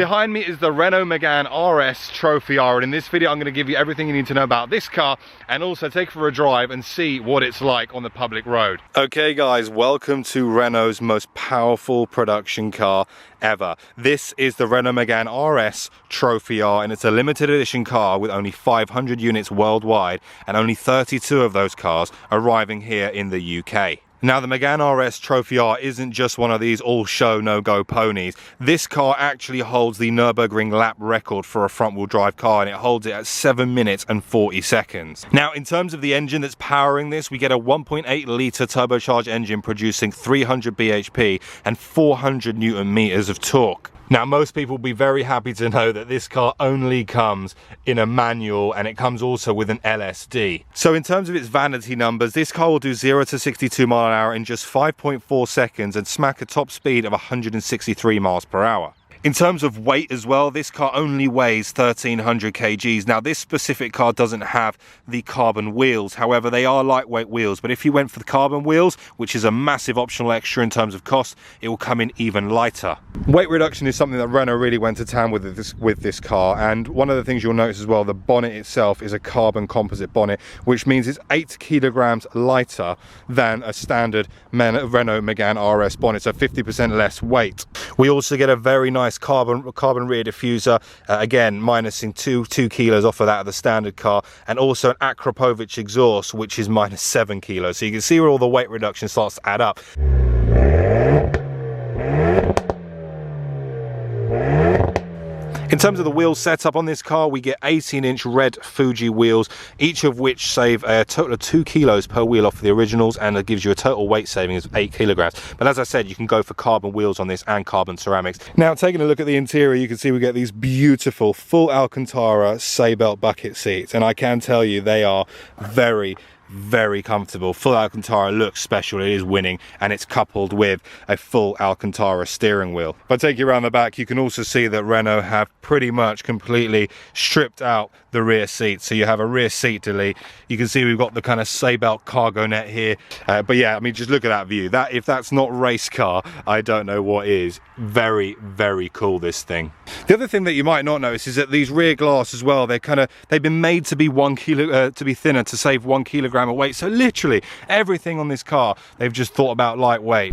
behind me is the Renault Megane RS Trophy R, and in this video I'm going to give you everything you need to know about this car and also take it for a drive and see what it's like on the public road. Okay guys, welcome to Renault's most powerful production car ever. This is the Renault Megane RS Trophy R, and it's a limited edition car with only 500 units worldwide and only 32 of those cars arriving here in the UK. Now, the Megane RS Trophy R isn't just one of these all-show, no-go ponies. This car actually holds the Nürburgring lap record for a front-wheel drive car, and it holds it at 7 minutes and 40 seconds. Now, in terms of the engine that's powering this, we get a 1.8-litre turbocharged engine producing 300 bhp and 400 newton meters of torque. Now, most people will be very happy to know that this car only comes in a manual, and it comes also with an LSD. So in terms of its vanity numbers, this car will do 0 to 62 miles an hour in just 5.4 seconds and smack a top speed of 163 miles per hour. In terms of weight as well, this car only weighs 1300 kgs. Now, this specific car doesn't have the carbon wheels. However, they are lightweight wheels. But if you went for the carbon wheels, which is a massive optional extra in terms of cost, it will come in even lighter. Weight reduction is something that Renault really went to town with this car. And one of the things you'll notice as well, the bonnet itself is a carbon composite bonnet, which means it's 8 kilograms lighter than a standard Renault Megane RS bonnet, so 50% less weight. We also get a very nice carbon rear diffuser, again minusing 2 kilos off of that of the standard car, and also an Akrapovic exhaust, which is minus 7 kilos. So you can see where all the weight reduction starts to add up. In terms of the wheel setup on this car, we get 18-inch red Fuji wheels, each of which save a total of 2 kilos per wheel off the originals, and it gives you a total weight saving of 8 kilograms. But as I said, you can go for carbon wheels on this and carbon ceramics. Now, taking a look at the interior, you can see we get these beautiful full Alcantara Seatbelt bucket seats, and I can tell you they are very comfortable. Full Alcantara looks special, it is winning, and it's coupled with a full Alcantara steering wheel. If I take you around the back, you can also see that Renault have pretty much completely stripped out the rear seat. So you have a rear seat delete. You can see we've got the kind of Seatbelt cargo net here. But yeah, I mean, just look at that view. That, if that's not race car, I don't know what is. Very cool, this thing. The other thing that you might not notice is that these rear glass as well, they've been made to be to be thinner, to save 1 kilogram of weight. So literally everything on this car, they've just thought about lightweight.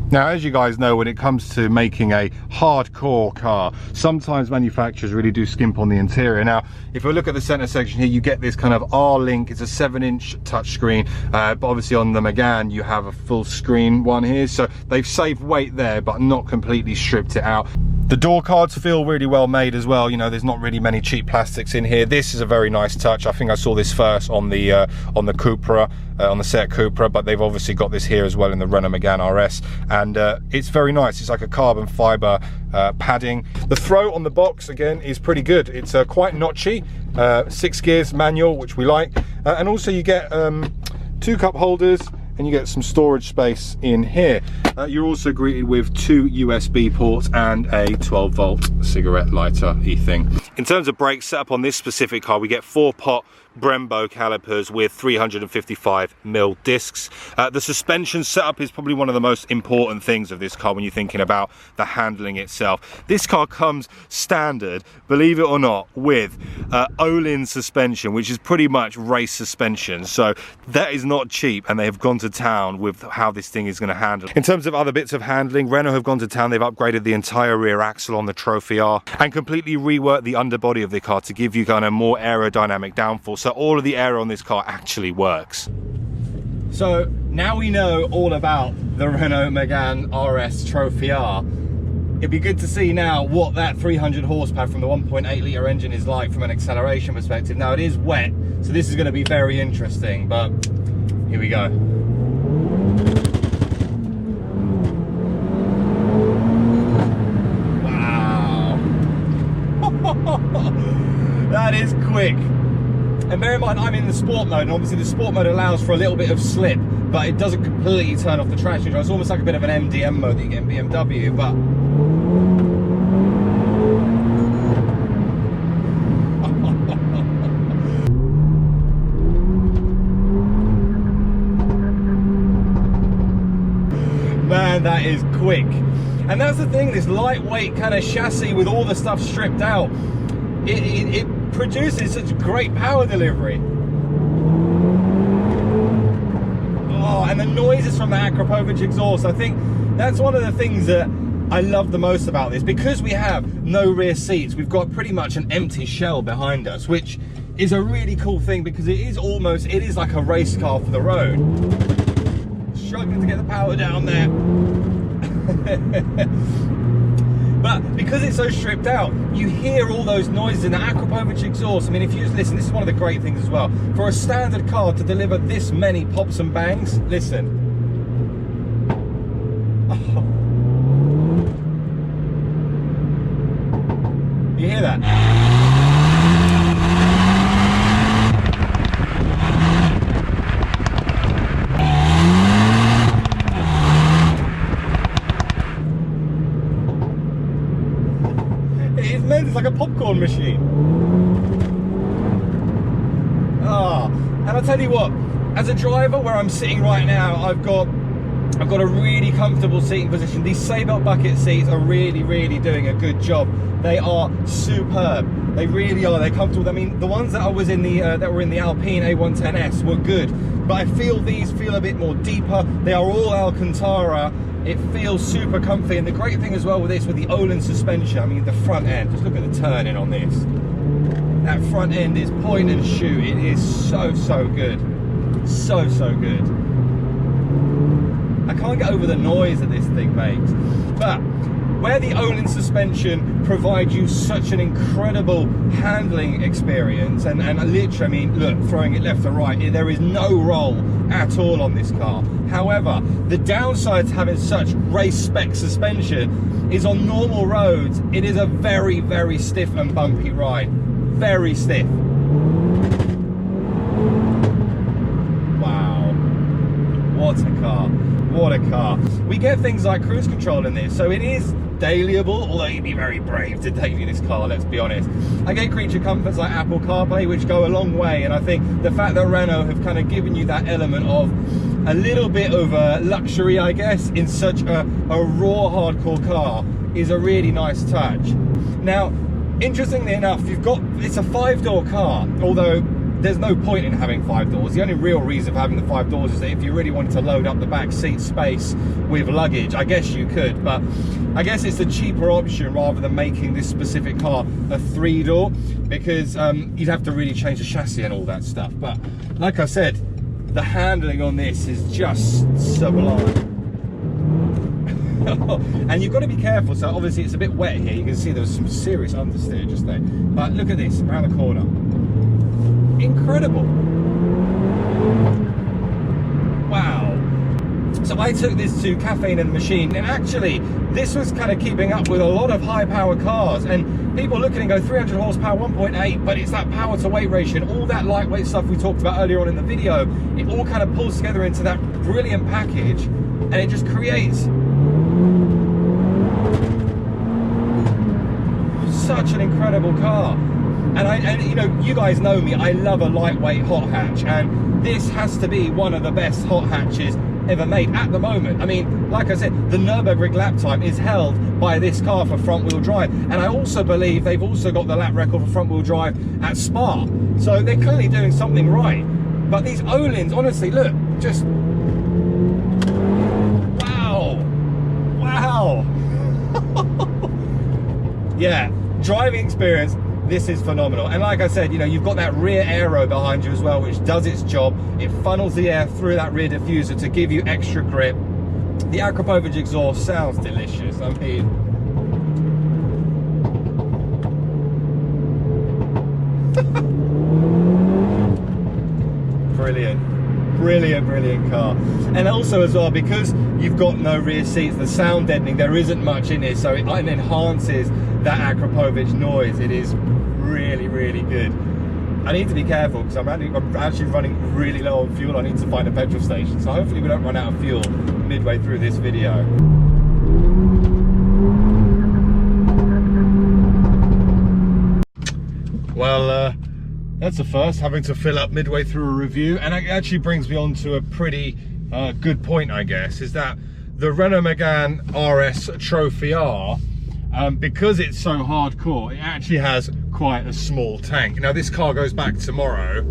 Now, as you guys know, when it comes to making a hardcore car, sometimes manufacturers really do skimp on the interior. Now, if we look at the center section here, you get this kind of R-Link. It's a 7-inch touchscreen, but obviously on the Megane, you have a full screen one here. So they've saved weight there, but not completely stripped it out. The door cards feel really well made as well. You know, there's not really many cheap plastics in here. This is a very nice touch. I think I saw this first on the Cupra, on the Seat Cupra, but they've obviously got this here as well in the Renault Megane RS, and it's very nice. It's like a carbon fiber padding. The throw on the box again is pretty good. It's quite notchy, 6 gears manual, which we like, and also you get 2 cup holders, and you get some storage space in here. You're also greeted with 2 USB ports and a 12-volt cigarette lighter thing. In terms of brake setup on this specific car, we get 4-pot Brembo calipers with 355mm discs. The suspension setup is probably one of the most important things of this car when you're thinking about the handling itself. This car comes standard, believe it or not, with Olin suspension, which is pretty much race suspension. So that is not cheap, and they have gone to town with how this thing is going to handle. In terms of other bits of handling, Renault have gone to town. They've upgraded the entire rear axle on the Trophy R and completely reworked the underbody of the car to give you kind of more aerodynamic downforce. So all of the air on this car actually works. So now we know all about the Renault Megane RS Trophy R. It'd be good to see now what that 300 horsepower from the 1.8-litre engine is like from an acceleration perspective. Now, it is wet, so this is going to be very interesting, but here we go. Wow. That is quick. And bear in mind, I'm in the sport mode, and obviously the sport mode allows for a little bit of slip, but it doesn't completely turn off the traction control. It's almost like a bit of an MDM mode that you get in BMW, but... Man, that is quick. And that's the thing, this lightweight kind of chassis with all the stuff stripped out, it produces such great power delivery. Oh, and the noises from the Akrapovic exhaust, I think that's one of the things that I love the most about this. Because we have no rear seats, we've got pretty much an empty shell behind us, which is a really cool thing, because it is like a race car for the road. Struggling to get the power down there. But because it's so stripped out, you hear all those noises in the Akrapovic exhaust. I mean, if you just listen, this is one of the great things as well. For a standard car to deliver this many pops and bangs, listen. Oh. You hear that? It's like a popcorn machine. And I'll tell you what, as a driver where I'm sitting right now, I've got a really comfortable seating position. These Sabelt bucket seats are really do a good job. They are superb. They really are. They're comfortable. I mean, the ones that I was in the that were in the Alpine A110S were good, but I feel these feel a bit more deeper. They are all Alcantara. It feels super comfy, and the great thing as well with this, with the Öhlins suspension, I mean, the front end, just look at the turning on this. That front end is point and shoot. It is so good. So good. I can't get over the noise that this thing makes. But where the Öhlins suspension provides you such an incredible handling experience, and literally, I mean, look, throwing it left to right, there is no roll at all on this car. However, the downside to having such race spec suspension is on normal roads, it is a very stiff and bumpy ride. Very stiff. Wow. What a car. What a car. We get things like cruise control in this, so it is dailyable, although you'd be very brave to daily this car, let's be honest. I get creature comforts like Apple CarPlay, which go a long way, and I think the fact that Renault have kind of given you that element of a little bit of luxury, I guess, in such a raw, hardcore car is a really nice touch. Now, interestingly enough, it's a 5-door car, although there's no point in having 5 doors. The only real reason for having the 5 doors is that if you really wanted to load up the back seat space with luggage, I guess you could, but I guess it's the cheaper option rather than making this specific car a 3-door, because you'd have to really change the chassis and all that stuff. But like I said, the handling on this is just sublime. And you've got to be careful, so obviously it's a bit wet here. You can see there's some serious understeer just there. But look at this, around the corner. Incredible. Wow. So I took this to Caffeine and Machine, and actually this was kind of keeping up with a lot of high power cars, and people look at it and go 300 horsepower, 1.8, but it's that power to weight ratio and all that lightweight stuff we talked about earlier on in the video. It all kind of pulls together into that brilliant package, and it just creates such an incredible car. And you know, you guys know me, I love a lightweight hot hatch, and this has to be one of the best hot hatches ever made at the moment. I mean, like I said, the Nürburgring lap time is held by this car for front wheel drive, and I also believe they've also got the lap record for front wheel drive at Spa, so they're clearly doing something right. But these Öhlins, honestly, look, just wow. Yeah, driving experience, this is phenomenal. And like I said, you know, you've got that rear aero behind you as well, which does its job. It funnels the air through that rear diffuser to give you extra grip. The Akrapovic exhaust sounds delicious. I mean, brilliant car. And also as well, because you've got no rear seats, the sound deadening, there isn't much in it, so it enhances that Akrapovic noise. It is really good. I need to be careful because I'm actually running really low on fuel. I need to find a petrol station, so hopefully we don't run out of fuel midway through this video. Well, that's the first, having to fill up midway through a review, and it actually brings me on to a pretty good point, I guess, is that the Renault Megane RS Trophy R, because it's so hardcore, it actually has quite a small tank. Now this car goes back tomorrow.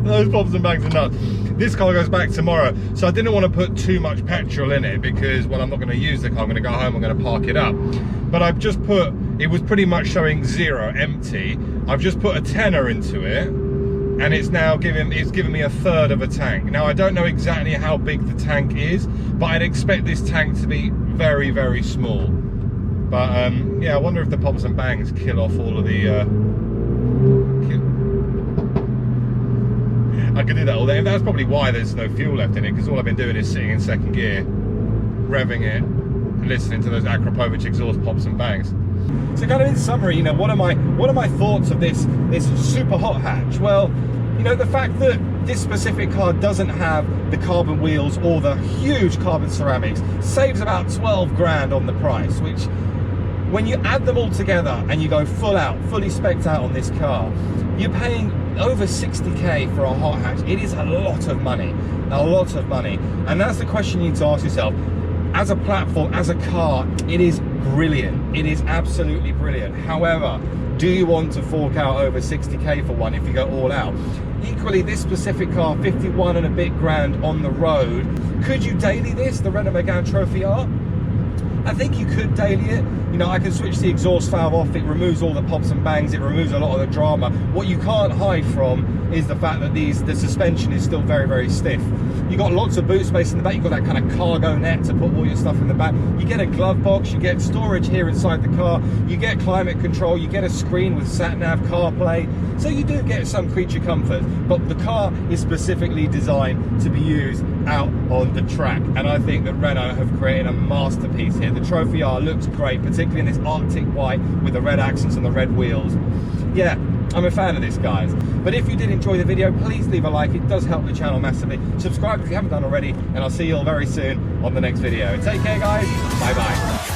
Those pops and bangs are nuts. This car goes back tomorrow, so I didn't want to put too much petrol in it because, well, I'm not going to use the car. I'm going to go home, I'm going to park it up. But I've just put, it was pretty much showing 0, empty. I've just put a tenner into it, and it's now giving me a third of a tank. Now I don't know exactly how big the tank is, but I'd expect this tank to be very, very small. But yeah, I wonder if the pops and bangs kill off all of the I could do that all day. That's probably why there's no fuel left in it, because all I've been doing is sitting in second gear, revving it, and listening to those Akrapovic exhaust pops and bangs. So kind of in summary, you know, what are my thoughts of this super hot hatch? Well, you know, the fact that this specific car doesn't have the carbon wheels or the huge carbon ceramics saves about 12 grand on the price, which when you add them all together and you go fully spec'd out on this car, you're paying over 60k for a hot hatch. It is a lot of money, and that's the question you need to ask yourself. As a platform, as a car, it is brilliant. It is absolutely brilliant. However, do you want to fork out over 60k for one if you go all out? Equally, this specific car, 51 and a bit grand on the road. Could you daily this, the Renault Megane Trophy R? I think you could daily it. You know, I can switch the exhaust valve off, it removes all the pops and bangs, it removes a lot of the drama. What you can't hide from is the fact that the suspension is still very, very stiff. You've got lots of boot space in the back, you've got that kind of cargo net to put all your stuff in the back. You get a glove box, you get storage here inside the car, you get climate control, you get a screen with sat-nav, CarPlay. So you do get some creature comfort, but the car is specifically designed to be used out on the track. And I think that Renault have created a masterpiece here. The Trophy R looks great, particularly in this Arctic white with the red accents and the red wheels. Yeah, I'm a fan of this, guys. But if you did enjoy the video, please leave a like. It does help the channel massively. Subscribe if you haven't done already, and I'll see you all very soon on the next video. Take care, guys. Bye-bye.